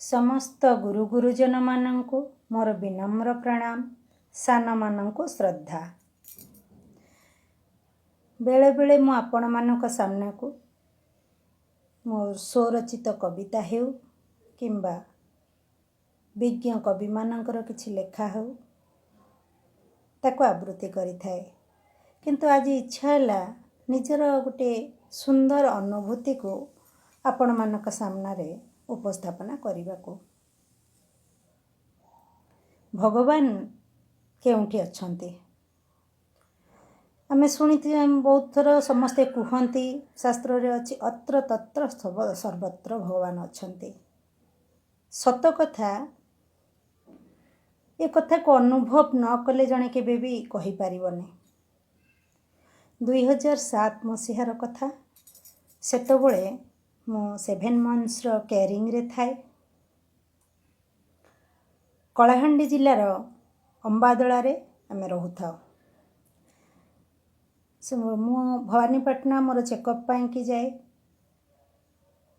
समस्त गुरु गुरुजन मानंकु मोर विनम्र प्रणाम। सान मानंकु श्रद्धा। बेले बेले मु आपण मानक सामना को मो स्वरचित कविता हेउ किंबा विज्ञ कवि मानकर किछि लेखा हो ताको आवृत्ति करि थाए। किंतु आज इच्छा हैला निजर गोटे सुंदर अनुभूति को आपण मानक सामना रे उपस्थापना करने को। भगवान केउंठी अछंती आमे शुणिथे बहुत थर समस्ते कहती शास्त्र रे अछि अत्र तत्र सर्वत्र भगवान अछंती। सत कथा ए कथा को अनुभव न कले जणे केबे भी कहि परिबने। 2007 मसीहार कथा। सेतबळे मो 7 मंथ्स रो केयरिंग रे थाए। कलाहांडी जिल्लार अंबादोला रे आमे रहुथा। मु भवानीपाटना मोर चेकअप पाई की जाए।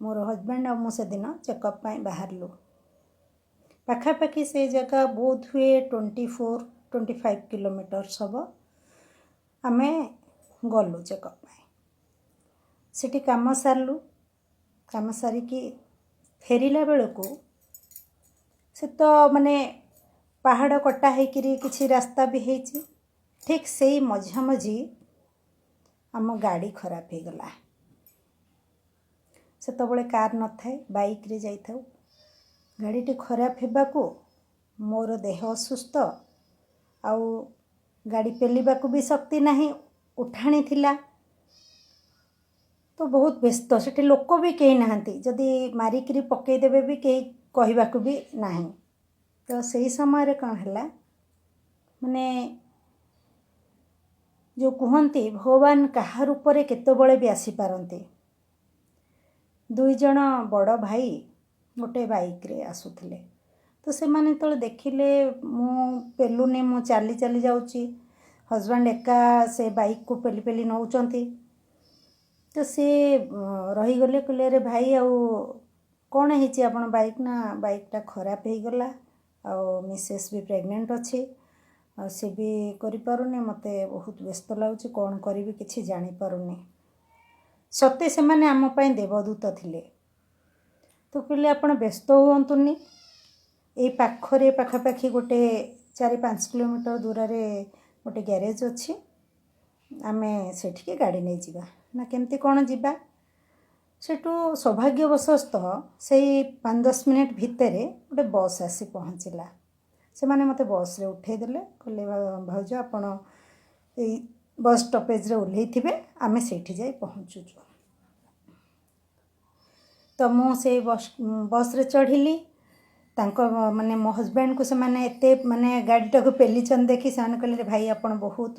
मोर हजबैंड और मु से दिन चेकअप पाई बाहरलु। पाखापाखि से जगह बोध हुए 24-25 किलोमीटर सब आमे गलु चेकअप पाई। सेठी काम सारलु। काम सारिकी फेरिला बेलको से तो माने पहाड़ कटा होकर किसी रास्ता भी होती। ठीक से मझामझी आम गाड़ी खराब हो गला। सेतबळे कार न थाए बाइक रे जाई थाउ। गाड़ीटी खराब हेबाकू मोर देह असुस्थ आउ गाड़ी पेलिबाकू भी शक्ति नहीं। उठाणी थिला तो बहुत व्यस्त। सेठी लोक भी कहीं नाहांती जदि मारिकरी पकई देबे भी कहीं कहबाकू भी नहीं। तो सही समय रे कौन हला माने जो कहती भगवान कहा रूप में केतबळे भी आसी पारंती। 2 जण बड़ भाई गोटे बाइक रे आसुथिले। तो से माने तो देखिले मु पेलुनी मु चाली चाली जाउची। हजबैंड एका से बाइक को पेली पेली नौचंती। तो से रही गले कहले रे भाई आउ कौन है आपण बाइक ना बाइकटा खराब हो गला आउ मिसेस भी प्रेग्नेंट अच्छी आ से भी करि पारुनी। मते बहुत व्यस्त लाଗୁଛି कौन करी किछि जानि पारुनी। सत्य से माने आम पई देवदूत थिले। तो कहले आपण व्यस्त हुंतुनी ए पाखरे पाखापाखि गोटे 4-5 किलोमीटर दूर रे गोटे गैरेज अच्छी आमे सेठी गाड़ी नहीं जिबा ना केमती कौन जिबा। सेठू सौभाग्यवशत से 5-10 मिनिट भितर गोटे बस आसी पहुँचला। से माने मते बस रे उठे देले कहले भाउज आपण ए बस स्टॉपेज रे ओल्हे थिबे आमे सेठी जाई पहुँचुछु। तो मु से बस रे चढ़िली। तांको माने मो हजबैंड को से माने एते माने गाड़ीटा को पेलीचन देखि साने कहले भाई आपण बहुत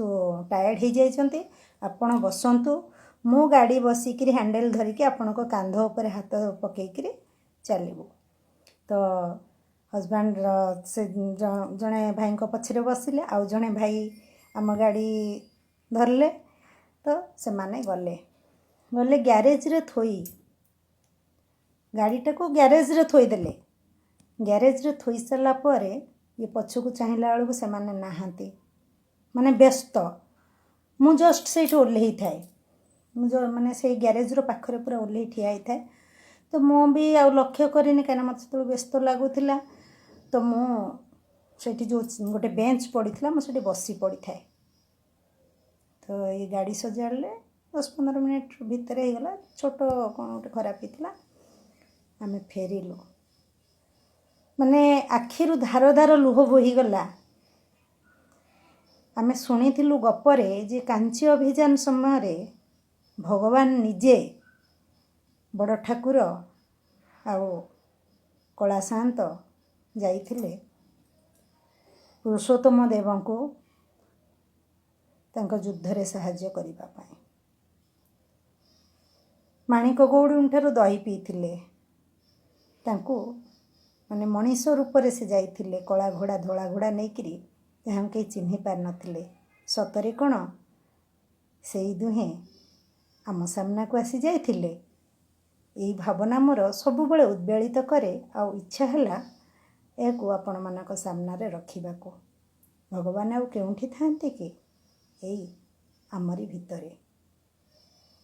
टायर्ड हो जाइछंती आपण बसंतु मु गाड़ी बसिकरी हैंडल धरिकी आपण को कांध ऊपर हाथ पकेकरी चलिबू। तो हजबैंड से जने भाई को पछरे बसिले आउ जने भाई आम गाड़ी धरले। तो से माने गले गले गैरेज रे थोई गाड़ीटा को गैरेज रे थोई देले। गैरेज रे थोई सारा पर ये पछकू चाहिला बेलू से माने नाहांती माने व्यस्त। मु जस्ट से ओल्हे थाए मु जो माने से गैरेज रो पाखरे पूरा ओल्हे ठिया ही थाए। तो मु भी आ लक्ष्य करिनी कहीं मत तो व्यस्त लगुला। तो मु सेठी जो गोटे बेंच पड़ीला मुझे बसी पड़ी थाए। तो ये गाड़ी सजाड़े 10-15 मिनिट भितर हो गला। छोट कौन गोटे खराब होता आमे फेरिलु। माने आखिरु धार धार लुह बोहीगला। आमे शुणिथिलु गपरे जे कांची अभियान समय रे भगवान निजे बड़ ठाकुर आउ कला शांत जाइथिले पुरुषोत्तम देव को तांको युद्ध रे सहाय्य करिबा पाई। माणिक गौड़ी ठारू दही पीथिले। तांको माने मनीष रूप रे से जाइथिले कला घोड़ा धोला घोड़ा नेकरी हम कहीं चिन्हि पार नथिले। सतरे कौन से दुहे आम सामना को आसी जाइथिले ଏଇ ଭାବନା ମୋର ସବୁବେଳେ ଉଦ୍ବେଳିତ କରେ ଆଉ ଇଚ୍ଛା ହେଲା ଏହାକୁ ଆପଣମାନଙ୍କ ସାମ୍ନାରେ ରଖିବାକୁ। ଭଗବାନ ଆଉ କେଉଁଠି ଥାଆନ୍ତି କି? ଏଇ ଆମରି ଭିତରେ,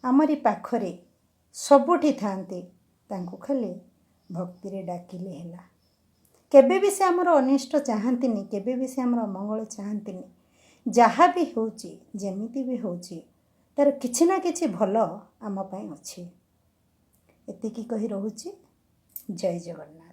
ଆମରି ପାଖରେ ସବୁଠି ଥାଆନ୍ତି। ତାଙ୍କୁ ଖାଲି ଭକ୍ତିରେ ଡାକିଲେ ହେଲା। କେବେ ବି ସେ ଆମର ଅନିଷ୍ଟ ଚାହାନ୍ତିନି, କେବେ ବି ସେ ଆମର ଅମଙ୍ଗଳ ଚାହାନ୍ତିନି। ଯାହା ବି ହେଉଛି, ଯେମିତି ବି ହେଉଛି, ତା'ର କିଛି ନା କିଛି ଭଲ ଆମ ପାଇଁ ଅଛି। ଏତିକି କହି ରହୁଛି। ଜୟ ଜଗନ୍ନାଥ।